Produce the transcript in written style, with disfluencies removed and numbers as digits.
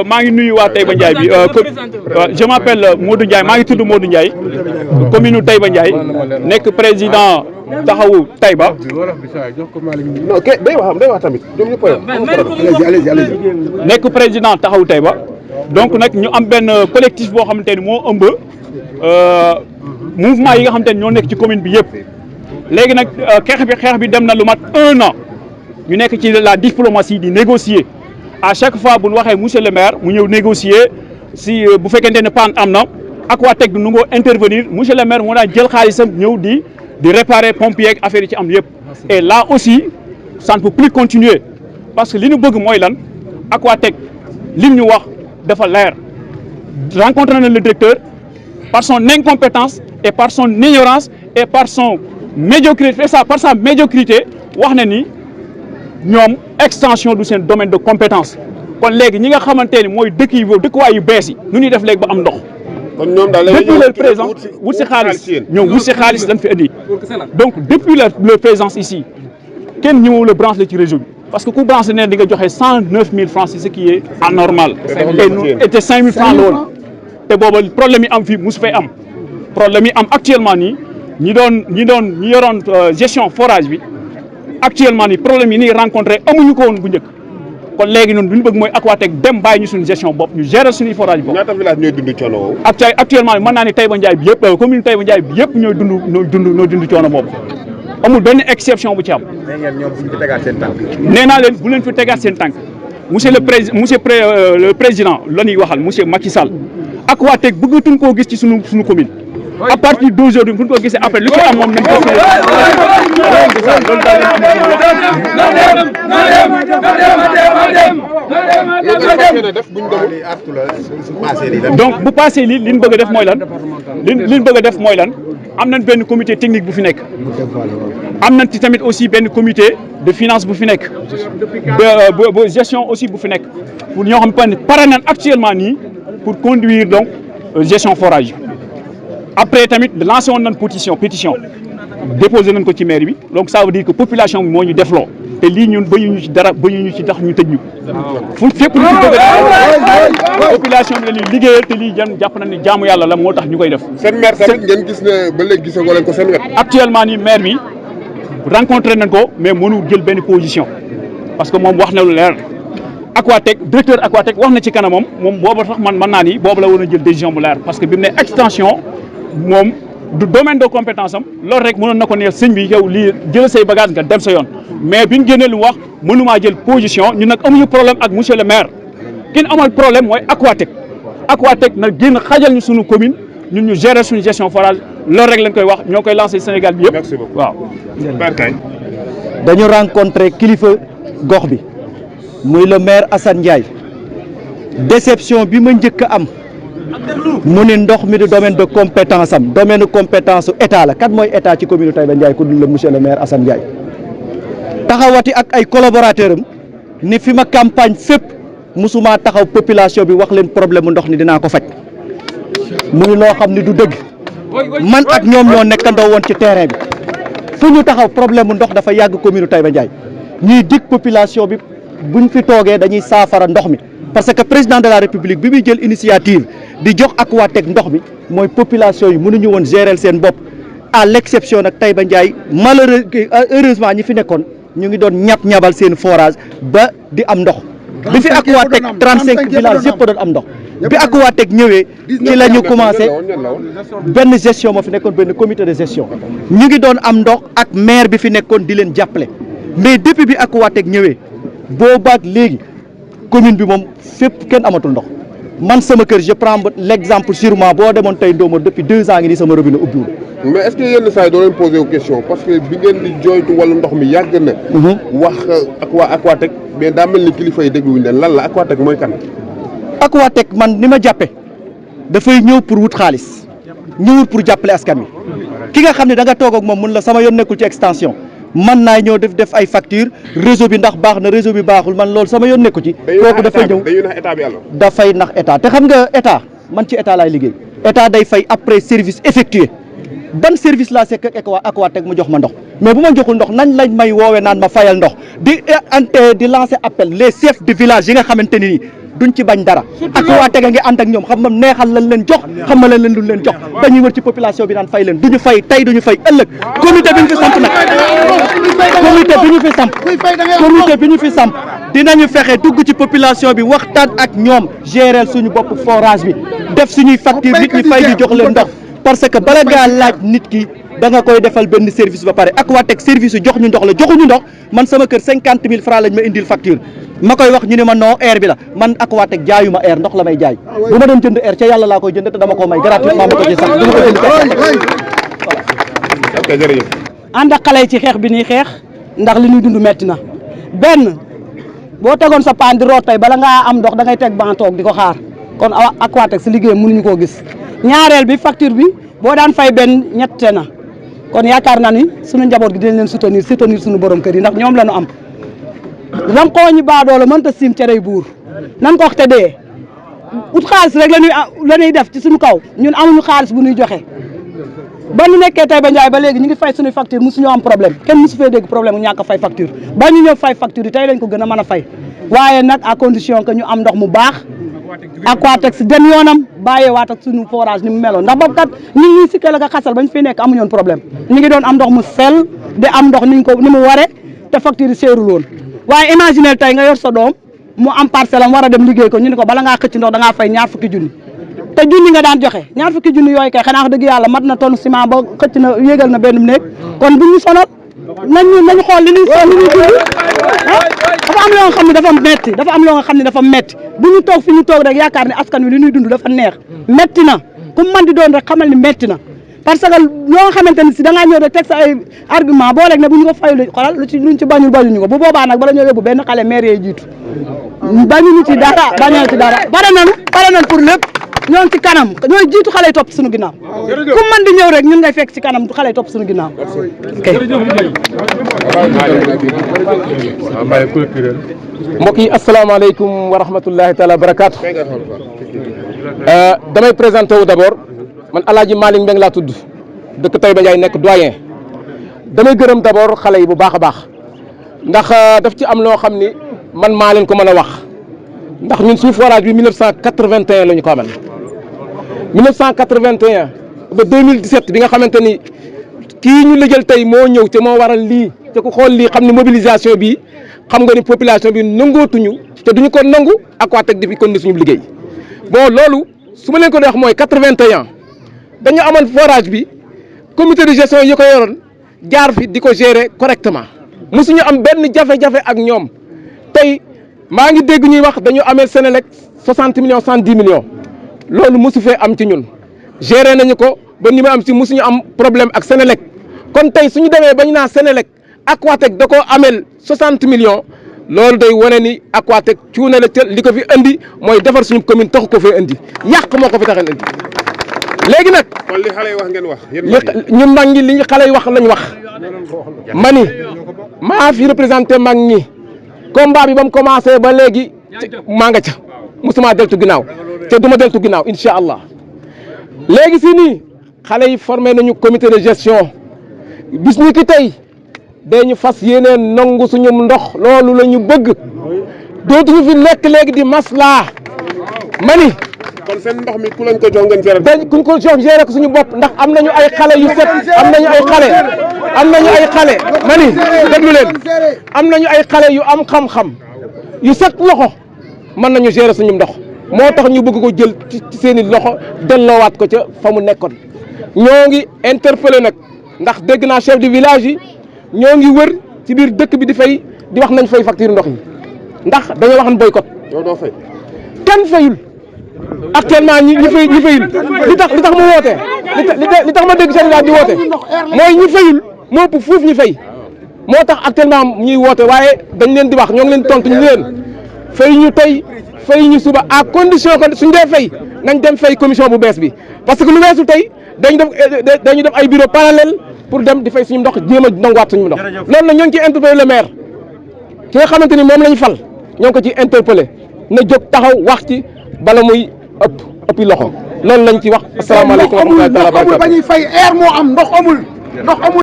maa ngi nuyu waa Taïba Ndiaye bi je m'appelle Modou Ndiaye maa ngi tudd Modou Ndiaye commune u Taïba Ndiaye nekk président taxawu Taïba. nekk président taxawu Taïba donc nag ñu am benn collectif boo xamante ni moo ëmb mouvement yi nga xamante ni ñoo nekk ci commune bi yëpp léegi nag xeex bi dem na lu mat 1 an ñu nekk ci la diplomatie di négocier. À chaque fois bu ñu waxee monsieur le maire mu ñëw négocier si bu fekkente ne panne am na Aquatech du nu ngoo intervenir monsieur le maire moo daan jël xaalisam ñëw di réparer pompier ak affaire yi ci am yëpp. Et là aussi ça ne peut plus continuer parce que li ñu bëgg mooy lan Aquatech li ñu wax dafa leer rencontré na le directeur par son incompétence et par son ignorance et par son médiocrité par sa médiocrité wax na ni. ñoom extension du seen domaine de compétence kon léegi ñi nga xamante ni mooy dëkk yi dëkkuwaay yu bees yi nu ñuy def léegi ba am ndox. kon ñoom daal depuis leur présence wut si xaalis ñoom wut si xaalis lañ fi indi donc depuis leur présence ici kenn ñëwul la branche la ci réseau bi parce que ku branche ne di nga joxe 109 000 francs c'est ce qui est anormal et te 5 000 francs la woon te booba problème yi am fii mosu fay am problème yi am actuellement nii ñi yoroon gestion forage bi. Actuellement ni problème yi ni rencontré amuñu ko woon bu njëkk kon léegi noonu lu ñu bëgg mooy Aquatech dem bàyyi ñu suñu gestion bopp ñu gérer suñuy forage bopp. ñaata village ñooy dund coono woowu. actuellement mën naa ni Taïba Ndiaye bi yëpp commune Taïba Ndiaye bi yëpp ñooy dund coono boobu amul benn exception bu ci am. nee naa leen bu leen fi tegaat seen tànk monsieur le président la ñuy waxal monsieur Macky Sall Aquatech bëggatuñ koo gis ci suñu commune. À partir d'aujourd'hui fu ñu ko gisee après lu ci am moom nañ ko donc bu passé lii li ñu bëgg a def mooy lan li ñu bëgg a def mooy lan am nañ benn comité technique bu fi nekk am nañ ci tamit aussi benn comité de finance bu fi nekk de gestion aussi bu fi nekk pour ñoo xam ne pare nañ actuellement nii pour conduire donc gestion forage après tamit lancé woon nañ pétition déposé nañ ko ci maire bi donc ça veut dire que population bi moo ñu defloo te lii ñun bañuñu ci dara bañuñu ci tax ñu tëj ñu fu fépp lu ci bëgg a population bi la ñuy liggéeyal te lii jàpp nañ ne jaamu yàlla la moo tax ñu koy def. seen maire tamit ngeen gis ne ba léegi gisagoo leen ko seen wet. actuellement nii maire bi rencontré nañ ko mais mënu jël benn position parce que moom wax na lu leer Aquatech directeur Aquatech wax na ci kanamam moom booba sax man mën naa ni boobu la war a jël décision bu leer parce que bi mu ne extension moom du domaine de compétence am loolu rek mënoon na ko ne sëñ bi yow lii jël say bagage nga dem sa yoon mais bi ñu génnee lu mu wax mënumaa jël position ñun nag amuñu problème ak monsieur le maire kin amal problème mooy Aquatech nag génn xajal ñu suñu commune ñun ñu gérer suñu gestion forage loolu rek lañ koy wax ñoo koy lancé Sénégal bi yëpp. merci beaucoup waaw. dañu rencontré kilifa gox bi muy le maire Assane Ndiaye déception bi ma njëkk a am. mu ne ndox mi du domaine de compétence am domaine compétence su état la kat mooy état ci commune Taïba Ndiaye ku dul la monsieur le maire Assane Ndiaye taxawati ak ay collaborateur am ni fi ma campagne fépp musuma taxaw population bi wax leen problème mu ndox ni dinaa ko faj muy loo xam ni du dëgg man ak ñoom ñoo nekkandoo woon ci terrain bi fu ñu taxaw problème mu ndox dafa yàgg commune Taïba Ndiaye ñuy dig population bi buñ fi toogee dañuy saafara ndox mi parce que président de la république bi muy jël initiative di jox Aquatech ndox mi mooy population yi mënuñu woon gérer seen bopp à l'exception nag Taïba Ndiaye heureusement ñi fi nekkoon ñu ngi doon ñabal seen forage ba di am ndox bi fi Aquatech 35 villages yëpp doon am ndox bi Aquatech ñëwee ci la ñu commencé benn gestion moo fi nekkoon benn comité de gestion ñu ngi doon am ndox ak maire bi fi nekkoon di leen jàppale mais depuis bi Aquatech ñëwee boobaak léegi commune bi moom fépp kenn amatul ndox man sama kër je prends l'exemple sur moi boo demoon tey Ndoma depuis 2 ans ngi nii sama robinet ubbiwul. mais est-ce que yenn saa yi doo leen posé wu question parce que bi ngeen di jooytu wàllu ndox mi yàgg na. wax ak waa Aquatech mais daa mel ni kilifa yi dégluwuñ leen lan la Aquatech mooy kan. Aquatech man ni ma jàppe dafay ñëw pour wut xaalis ñëwul pour jàppale askan wi ki nga xam ne da nga toog ak moom mun la sama yoon nekkul ci extension. man naa ñëw def ay facture réseau bi ndax baax na réseau bi baaxul man loolu sama yoon nekku ci kooku dafay ñëw dafay nax état te xam nga état man ci état laay liggéey état day fay après service effectué ban service laa sekk ak Aquatech mu jox ma ndox mais bu ma joxul ndox nañ lañ may woowee naan ma fayal ndox di lancer appel les chefs de village yi nga xamante ni duñ ci bañ dara Aquatech a ngi ànd ak ñoom xam nga neexal lañ leen jox xam nga leen luñ leen jox dañuy wër ci population bi naan fay leen duñu fay tey duñu fay ëllëg comité bi ñu fi samp nag comité bi ñu fi samp dinañu fexe dugg ci population bi waxtaan ak ñoom gérer suñu bopp forage bi def suñuy facture nit ñi fay ñu jox leen ndox parce que bala ngaa laaj nit ki da nga koy defal benn service ba pare Aquatech service yu jox ñu ndox la joxuñu ndox man sama kër 50 000 francs lañ ma indil facture ma koy wax ñu ne ma non air bi la man Aquatech jaayuma air ndox la may jaay bu ma doon jënd air ca yàlla laa koy jënd te dama ko may gratuitement ma ko ci sax du ma ko jënd ok jërëjëf. ànd ak xale yi ci xeex bi nii xeex ndax li ñuy dund metti na benn boo tegoon sa paan di root tey bala ngaa am ndox da ngay teg ban toog di ko xaar kon Aquatech si liggéey mënuñu koo gis ñaareel bi facture bi boo daan fay benn ñette na kon yaakaar naa ni suñu njaboot gi dinañ leen soutenir suñu borom kër yi ndax ñoom la ñu am lam koo ñu baadoola mënta siim cerey buur nan ko wax te dee ut xaalis rek la ñuy def ci suñu kaw ñun amuñu xaalis bu ñuy joxe ba ñu nekkee tey ba Ndiaye ba léegi ñu ngi fay suñuy facture mosuñu am problème kenn mosu fee dégg problème mu ñàkk a fay facture ba ñu ñëw fay facture yi tey lañ ko gën a mën a fay waaye nag à condition que ñu am ndox mu baax Aquatech si dem yoonam bàyyeewaat ak suñu forage ni mu meloon ndax boobu kat ñi ñuy sikkal ak xasal bañ fi nekk amuñu woon problème ñu ngi doon am ndox mu sell di am ndox ni mu ware te facture yi seerul woon waaye imaginer tey nga yor sa doom mu am parcelle am war a dem liggéey ko ñu ne ko bala ngaa xëcc ndox da ngaa fay ñaar fukki junni te junni nga daan joxe ñaar fukki junni yooyu kay xanaa wax dëgg yàlla mat na tonne ciment ba xëcc na yéegal na benn néeg kon bu ñu sonal nañu xool li ñuy dund dafa am loo nga xam ne dafa metti dafa am loo nga xam ne dafa metti bu ñu toog fi ñu toog rek yaakaar ne askan wi li ñuy dund dafa neex metti na ku man di doon rek xamal ni metti na parce que loo nga xamante ni si da ngaa ñëw rek teg sa ay argument boo rek ne bu ñu ko fayul xoolal luñ ci bañuñu ko bu boobaa nag bala ñoo yóbbu benn xale maire yee jiitu bañuñu ci dara bañoo ci dara pare nañ pour lépp ñoo ngi ci kanam ñooy jiitu xale yi topp suñu ginnaaw ku man di ñëw rek ñun ngay fekk ci kanam xale yi topp suñu ginnaaw mbokk yi asalaamaaleykum wa rahmatullahi taala wa barakaatu damay présenté wu d'abord man Alaaji Malick Mbeng laa tudd dëkk Taïba Ndiaye nekk doyen damay gërëm d'abord xale yi bu baax a baax ndax daf ci am loo xam ni man maa leen ko mën a wax ndax ñun suñu forage bi 1981 la ñu ko amal 1981 ba 2017 bi nga xamante ni kii ñu lëjal tey moo ñëw te moo waral lii te ku xool lii xam ne mobilisation bi xam nga ni population bi nangootuñu te duñu ko nangu Aquatech di fi kon suñu liggéey bon loolu su ma leen ko di wax mooy 81 dañu amoon forage bi comité de gestion yi ko yoroon jaar fi di ko gérer correctement mosuñu am benn jafe-jafe ak ñoom tey maa ngi dégg ñuy wax dañu amee Sénélec 60 millions 110 millions loolu mosu fee am ci ñun gérer nañu ko ba ni ma am si mosuñu am problème ak Sénélec kon tey suñu demee ba ñu naan Sénélec Aquatech da koo ameel 60 millions loolu day wane ni Aquatech cuune la ca li ko fi andi mooy defar suñu commune taxu ko fee andi yàq moo ko fi taxal andi léegi nag. kon li xale yi wax ngeen wax. ñun mag ñi li ñu xale yi wax lañ wax ma ni maa fi représenté mag ñi combat bi ba mu commencé ba léegi maa nga ca musuma deltu ginnaaw te du ma deltu ginnaaw incha allah léegi si nii xale yi formé nañu comité de gestion bis ñi ki tey dañu fas yéene nangu suñu ndox loolu la ñu bëgg dootuñu fi nekk léegi di maslaa mani kon seen ndox mi ku leen ko jox ngeen gérer. dañ kuñ ko jox gérer ko suñu bopp ndax am nañu ay xale yu set am nañu ay xale mani déglu leen am nañu ay xale yu am xam-xam yu set loxo mën nañu gérer suñu ndox moo tax ñu bëgg ko jël ci seen i loxo delloowaat ko ca fa mu nekkoon ñoo ngi interpellé nag ndax dégg naa chef de village yi ñoo ngi wër ci biir dëkk bi di fay di wax nañ fay facture ndox yi ndax dañoo waxan boycott. yow doo fay. kenn fayul actuellement ñi fayul li tax mu woote li tax ma dégg chef de village di woote mooy ñi fayul moo ëpp fuuf ñi fay moo tax actuellement ñuy woote waaye dañ leen di wax ñoo ngi leen tontu ñu leen fay ñu tey fay ñu suba à condition que suñ dee fay nañ dem fay commission bu bees bi parce que lu weesu tey dañu def ay bureau parallèle pour dem di fay suñu ndox jéem a nanguwaat suñu ndox loolu nag ñoo ngi ciy interpellé le maire ki nga xamante ni moom la ñu fal ñoo ngi ko ciy interpellé na jóg taxaw wax ci bala muy ëppi loxo loolu lañ ci wax asalaamaaleykum wa rahmatullahi wa barakatuh. ba ñuy fay air moo am ndox amul